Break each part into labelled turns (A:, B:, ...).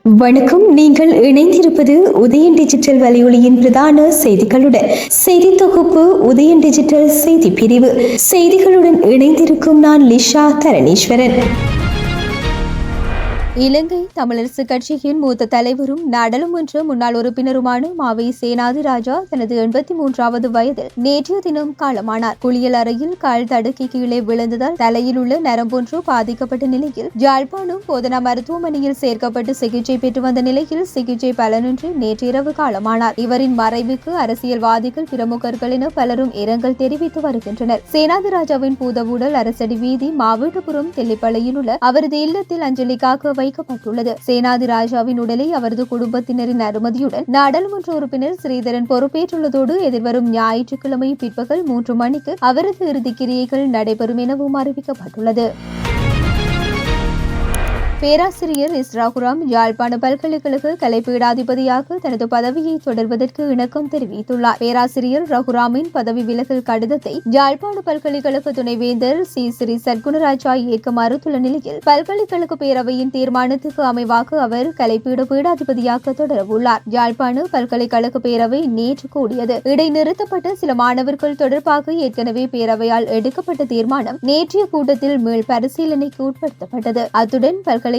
A: வணக்கம். நீங்கள் இணைந்திருப்பது உதயன் டிஜிட்டல் வலையொலியின் பிரதான செய்திகளுடன். செய்தி தொகுப்பு உதயன் டிஜிட்டல் செய்தி பிரிவு. செய்திகளுடன் இணைந்திருக்கும் நான் லிஷா தரணீஸ்வரன். இலங்கை தமிழரசு கட்சியின் மூத்த தலைவரும் நாடாளுமன்ற முன்னாள் உறுப்பினருமான மாவை சேனாதிராஜா தனது 83வது வயதில் நேற்றைய தினம் காலமானார். குளியல் அறையில் கால் தடுக்கி கீழே விழுந்ததால் தலையில் உள்ள நரம்பொன்று பாதிக்கப்பட்ட நிலையில் யாழ்ப்பாணம் போதனா மருத்துவமனையில் சேர்க்கப்பட்டு சிகிச்சை பெற்று வந்த நிலையில் சிகிச்சை பலனின்றி நேற்றிரவு காலமானார். இவரின் மறைவுக்கு அரசியல்வாதிகள், பிரமுகர்கள் என பலரும் இரங்கல் தெரிவித்து வருகின்றனர். சேனாதிராஜாவின் பூதவுடல் அரசடி வீதி மாவட்டபுரம் தெல்லிப்பளையில் உள்ள அவரது இல்லத்தில் அஞ்சலிக்காக வைக்கப்பட்டுள்ளது. சேனாதிராஜாவின் உடலை அவரது குடும்பத்தினரின் அனுமதியுடன் நாடாளுமன்ற உறுப்பினர் ஸ்ரீதரன் பொறுப்பேற்றுள்ளதோடு எதிர்வரும் ஞாயிற்றுக்கிழமை பிற்பகல் 3 மணிக்கு அவரது இறுதிக் கிரியைகள் நடைபெறும் எனவும் அறிவிக்கப்பட்டுள்ளது. பேராசிரியர் இஸ்ராகுராம் யாழ்ப்பாண பல்கலைக்கழக கலைப்பீடாதிபதியாக தனது பதவியை தொடர்வதற்கு இணக்கம் தெரிவித்துள்ளார். பேராசிரியர் ரகுராமின் பதவி விலகல் கடிதத்தை யாழ்ப்பாண பல்கலைக்கழக துணைவேந்தர் ஸ்ரீ சற்குணராஜா ஏற்க மறுத்துள்ள நிலையில் பல்கலைக்கழக பேரவையின் தீர்மானத்துக்கு அமைவாக அவர் கலைப்பீட பீடாதிபதியாக தொடரவுள்ளார். யாழ்ப்பாண பல்கலைக்கழக பேரவை நேற்று கூடியது. இடைநிறுத்தப்பட்ட சில மாணவர்கள் தொடர்பாக ஏற்கனவே பேரவையால் எடுக்கப்பட்ட தீர்மானம் நேற்றைய கூட்டத்தில் மீள் பரிசீலனைக்கு உட்படுத்தப்பட்டது. அத்துடன் பல்கலைக்கழக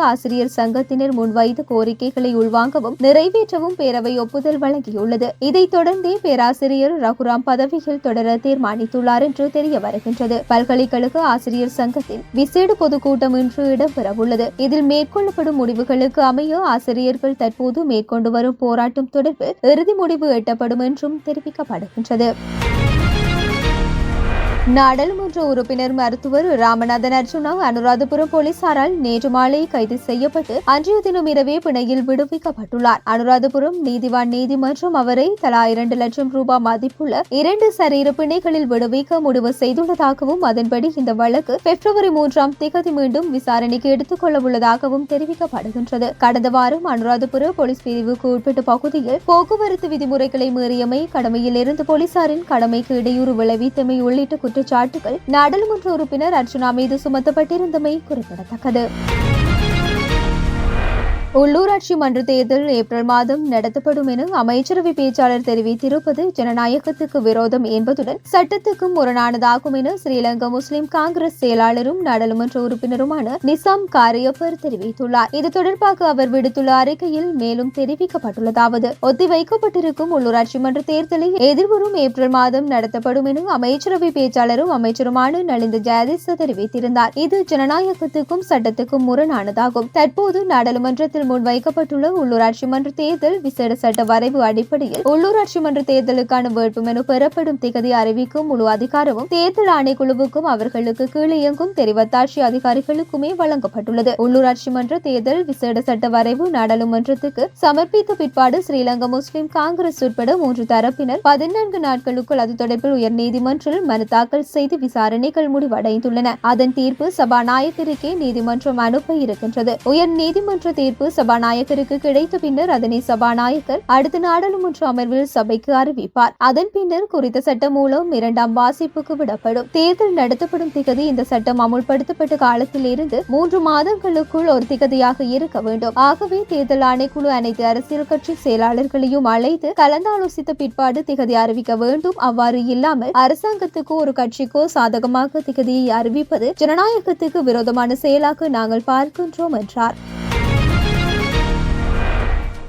A: ஆசிரியர் சங்கத்தினர் முன்வைத்த கோரிக்கைகளை உள்வாங்கவும் நிறைவேற்றவும் பேரவை ஒப்புதல் வழங்கியுள்ளது. இதைத் தொடர்ந்தே பேராசிரியர் ரகுராம் பதவியில் தொடர தீர்மானித்துள்ளார் என்று தெரிய வருகின்றது. பல்கலைக்கழக ஆசிரியர் சங்கத்தின் விசேட பொதுக்கூட்டம் இன்று இடம்பெறவுள்ளது. இதில் மேற்கொள்ளப்படும் முடிவுகளுக்கு அமைய ஆசிரியர்கள் தற்போது மேற்கொண்டு வரும் போராட்டம் தொடர்பில் இறுதி முடிவு எட்டப்படும் என்றும் தெரிவிக்கப்படுகின்றது. நாடாளுமன்ற உறுப்பினர் மருத்துவர் ராமநாதன் அர்ஜுனா அனுராதபுரம் போலீசாரால் நேற்று மாலை கைது செய்யப்பட்டு அன்றைய தினம் இரவே பிணையில் விடுவிக்கப்பட்டுள்ளார். அனுராதபுரம் நீதிவான் நீதிமன்றம் அவரை தலா 2 லட்சம் ரூபாய் மதிப்புள்ள 2 சரீர பிணைகளில் விடுவிக்க முடிவு செய்துள்ளதாகவும் அதன்படி இந்த வழக்கு பிப்ரவரி 3 மீண்டும் விசாரணைக்கு எடுத்துக் கொள்ள உள்ளதாகவும் தெரிவிக்கப்படுகின்றது. கடந்த வாரம் அனுராதபுர போலீஸ் பிரிவுக்கு உட்பட்ட பகுதியில் போக்குவரத்து விதிமுறைகளை மீறியமை, கடமையில் இருந்து போலீசாரின் கடமைக்கு இடையூறு விளைவித்தமை உள்ளிட்ட குற்றச்சாட்டுகள் நாடாளுமன்ற உறுப்பினர் அர்ஜுனா மீது சுமத்தப்பட்டிருந்தமை குறிப்பிடத்தக்கது. உள்ளூராட்சி மன்ற தேர்தல் ஏப்ரல் மாதம் நடத்தப்படும் என அமைச்சரவை பேச்சாளர் தெரிவித்திருப்பது ஜனநாயகத்துக்கு விரோதம் என்பதுடன் சட்டத்துக்கும் முரணானதாகும் என ஸ்ரீலங்கா முஸ்லிம் காங்கிரஸ் செயலாளரும் நாடாளுமன்ற உறுப்பினருமான நிசாம் காரியப்பர் தெரிவித்துள்ளார். இது தொடர்பாக அவர் விடுத்துள்ள அறிக்கையில் மேலும் தெரிவிக்கப்பட்டுள்ளதாவது: ஒத்திவைக்கப்பட்டிருக்கும் உள்ளூராட்சி மன்ற தேர்தலை எதிர்வரும் ஏப்ரல் மாதம் நடத்தப்படும் என அமைச்சரவை பேச்சாளரும் அமைச்சருமான நலிந்த ஜெயதிச தெரிவித்திருந்தார். இது ஜனநாயகத்துக்கும் சட்டத்துக்கும் முரணானதாகும். தற்போது நாடாளுமன்றத்தில் முன்வைக்கப்பட்டுள்ள உள்ளூராட்சி மன்ற தேர்தல் விசேட சட்ட வரைவு அடிப்படையில் உள்ளூராட்சி மன்ற தேர்தலுக்கான வேட்புமனு பெறப்படும் திகதி அறிவிக்கும் முழு அதிகாரமும் தேர்தல் ஆணைக்குழுவுக்கும் அவர்களுக்கு கீழ் இயங்கும் தெரிவத்தாட்சி அதிகாரிகளுக்குமே வழங்கப்பட்டுள்ளது. உள்ளூராட்சி மன்ற தேர்தல் விசேட சட்ட வரைவு நாடாளுமன்றத்துக்கு சமர்ப்பித்த பிற்பாடு ஸ்ரீலங்கா முஸ்லிம் காங்கிரஸ் உட்பட 3 தரப்பினர் 14 நாட்களுக்குள் அது தொடர்பில் உயர்நீதிமன்றில் மனு தாக்கல் செய்து விசாரணைகள் முடிவடைந்துள்ளன. அதன் தீர்ப்பு சபாநாயகருக்கே நீதிமன்றம் அனுப்ப இருக்கின்றது. உயர் நீதிமன்ற தீர்ப்பு சபாநாயகருக்கு கிடைத்த பின்னர் அதனை சபாநாயகர் அடுத்த நாடாளுமன்ற அமர்வில் சபைக்கு அறிவிப்பார். அதன் பின்னர் குறித்த சட்டம் மூலம் 2ஆம் வாசிப்புக்கு விடப்படும். தேர்தல் நடத்தப்படும் திகதி இந்த சட்டம் அமுல்படுத்தப்பட்ட காலத்தில் இருந்து 3 மாதங்களுக்குள் ஒரு திகதியாக இருக்க வேண்டும். ஆகவே தேர்தல் ஆணைக்குழு அனைத்து அரசியல் கட்சி செயலாளர்களையும் அழைத்து கலந்தாலோசித்த பிற்பாடு திகதி அறிவிக்க வேண்டும். அவ்வாறு இல்லாமல் அரசாங்கத்துக்கோ ஒரு கட்சிக்கோ சாதகமாக திகதியை அறிவிப்பது ஜனநாயகத்துக்கு விரோதமான செயலாக நாங்கள் பார்க்கின்றோம் என்றார்.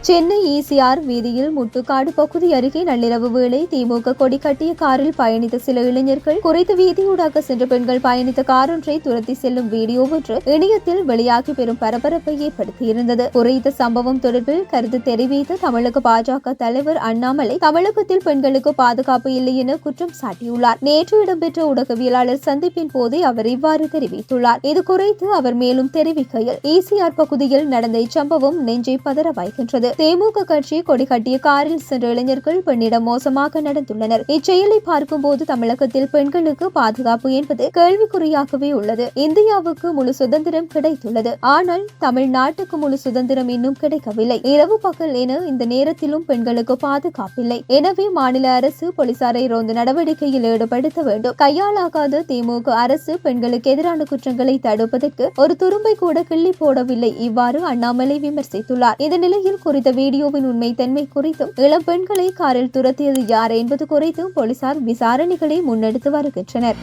A: சென்னை ECR வீதியில் முட்டுக்காடு பகுதி அருகே நள்ளிரவு வேளை திமுக கொடி கட்டிய காரில் பயணித்த சில இளைஞர்கள் குறித்த வீதியூடாக சென்ற பெண்கள் பயணித்த காரொன்றை துரத்தி செல்லும் வீடியோ ஒன்று இணையத்தில் வெளியாகி பெரும் பரபரப்பை ஏற்படுத்தியிருந்தது. குறித்த சம்பவம் தொடர்பில் கருத்து தெரிவித்த தமிழக பாஜக தலைவர் அண்ணாமலை தமிழகத்தில் பெண்களுக்கு பாதுகாப்பு இல்லை என குற்றம் சாட்டியுள்ளார். நேற்று இடம்பெற்ற ஊடகவியலாளர் சந்திப்பின் போதே அவர் இவ்வாறு தெரிவித்துள்ளார். இது குறித்து அவர் மேலும் தெரிவிக்கையில் ECR பகுதியில் நடந்த இச்சம்பவம் நெஞ்சை பதற வைக்கின்றது. தேமுக கட்சி கொடி கட்டிய காரில் சென்ற இளைஞர்கள் பெண்ணிடம் மோசமாக நடந்துள்ளனர். இச்செயலை பார்க்கும்போது தமிழகத்தில் பெண்களுக்கு பாதுகாப்பு என்பது கேள்விக்குறியாகவே உள்ளது. இந்தியாவுக்கு முழு சுதந்திரம் கிடைத்துள்ளது. ஆனால் தமிழ்நாட்டுக்கு முழு சுதந்திரம் இன்னும் கிடைக்கவில்லை. இரவு பகல் என இந்த நேரத்திலும் பெண்களுக்கு பாதுகாப்பில்லை. எனவே மாநில அரசு போலீசாரை ரோந்து நடவடிக்கையில் ஈடுபடுத்த வேண்டும். கையாளாகாத திமுக அரசு பெண்களுக்கு எதிரான குற்றங்களை தடுப்பதற்கு ஒரு துரும்பை கூட கிள்ளி போடவில்லை. இவ்வாறு அண்ணாமலை விமர்சித்துள்ளார். இந்த நிலையில் குறித்த வீடியோவின் உண்மை தன்மை குறித்தும் இளம் பெண்களை காரில் துரத்தியது யார் என்பது குறித்தும் போலீசார் விசாரணைகளை முன்னெடுத்து வருகின்றனர்.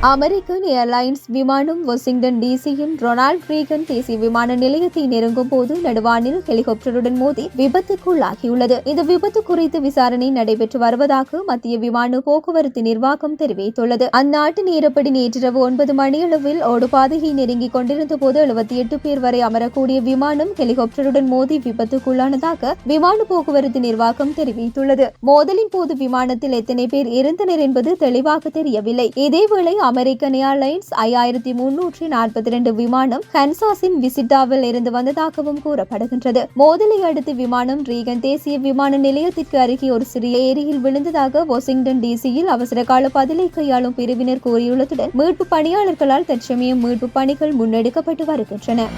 A: அமெரிக்கன் ஏர்லைன்ஸ் விமானம் வாஷிங்டன் டிசியின் ரொனால்ட் ரீகன் தேசிய விமான நிலையத்தை நெருங்கும் போது நடுவானில் ஹெலிகாப்டருடன் மோதி விபத்துக்குள்ளாகியுள்ளது. இந்த விபத்து குறித்து விசாரணை நடைபெற்று வருவதாக மத்திய விமான போக்குவரத்து நிர்வாகம் தெரிவித்துள்ளது. அந்நாட்டு நேரப்படி நேற்றிரவு 9 மணியளவில் ஓடுபாதையை நெருங்கிக் கொண்டிருந்த போது 78 பேர் வரை அமரக்கூடிய விமானம் ஹெலிகாப்டருடன் மோதி விபத்துக்குள்ளானதாக விமான போக்குவரத்து நிர்வாகம் தெரிவித்துள்ளது. மோதலின் போது விமானத்தில் எத்தனை பேர் இருந்தனர் என்பது தெளிவாக தெரியவில்லை. இதேவேளை அமெரிக்கன் ஏர்லைன்ஸ் 5342 விமானம் கன்சாஸின் விசிட்டாவில் இருந்து வந்ததாகவும் கூறப்படுகின்றது. மோதலை அடுத்து விமானம் ரீகன் தேசிய விமான நிலையத்திற்கு அருகே ஒரு சிறிய ஏரியில் விழுந்ததாக வாஷிங்டன் டிசியில் அவசர கால பதிலை கையாளும் பிரிவினர் கூறியுள்ளதுடன் மீட்பு பணியாளர்களால் தற்சமயம் மீட்பு பணிகள் முன்னெடுக்கப்பட்டு வருகின்றன.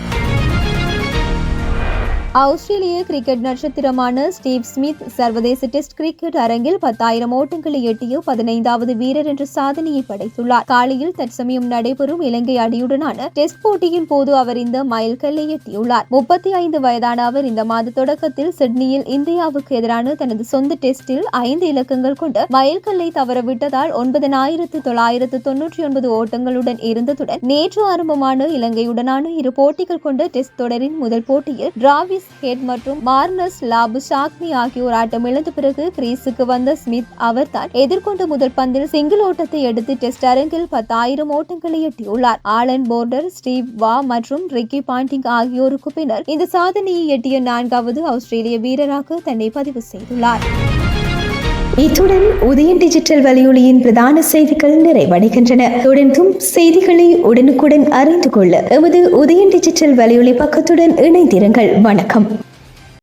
A: ஆஸ்திரேலிய கிரிக்கெட் நட்சத்திரமான ஸ்டீவ் ஸ்மித் சர்வதேச டெஸ்ட் கிரிக்கெட் அரங்கில் 10,000 ஓட்டங்களை எட்டிய 15வது வீரர் என்ற சாதனையை படைத்துள்ளார். காலையில் தற்சமயம் நடைபெறும் இலங்கை அணியுடனான டெஸ்ட் போட்டியின் போது அவர் இந்த மைல்கல்லை எட்டியுள்ளார். 35 வயதான அவர் இந்த மாத தொடக்கத்தில் சிட்னியில் இந்தியாவுக்கு எதிரான தனது சொந்த டெஸ்டில் 5 இலக்கங்கள் கொண்ட மைல்கல்லை தவறவிட்டதால் 9,999 ஓட்டங்களுடன் இருந்ததுடன் நேற்று ஆரம்பமான இலங்கையுடனான 2 போட்டிகள் கொண்ட டெஸ்ட் தொடரின் முதல் போட்டியில் டிராவிஸ் ஹெட் மற்றும் மார்னஸ் லாபுஷாக்னி ஆகியோர் ஆட்டமிழந்த பிறகு கிரீஸுக்கு வந்த ஸ்மித் அவர்தான் எதிர்கொண்ட முதல் பந்தில் சிங்கிள் ஓட்டத்தை எடுத்து டெஸ்ட் அரங்கில் 10,000 ஓட்டங்களை எட்டியுள்ளார். ஆலன் போர்டர், ஸ்டீவ் வா மற்றும் ரிக்கி பாண்டிங் ஆகியோருக்கு பின்னர் இந்த சாதனையை எட்டிய 4வது ஆஸ்திரேலிய வீரராக தன்னை பதிவு செய்துள்ளார்.
B: இத்துடன் உதயன் டிஜிட்டல் வலையொலியின் பிரதான செய்திகள் நிறைவடைகின்றன. தொடர்ந்தும் செய்திகளை உடனுக்குடன் அறிந்து கொள்ள எமது உதயன் டிஜிட்டல் வலையொலி பக்கத்துடன் இணைந்திருங்கள். வணக்கம்.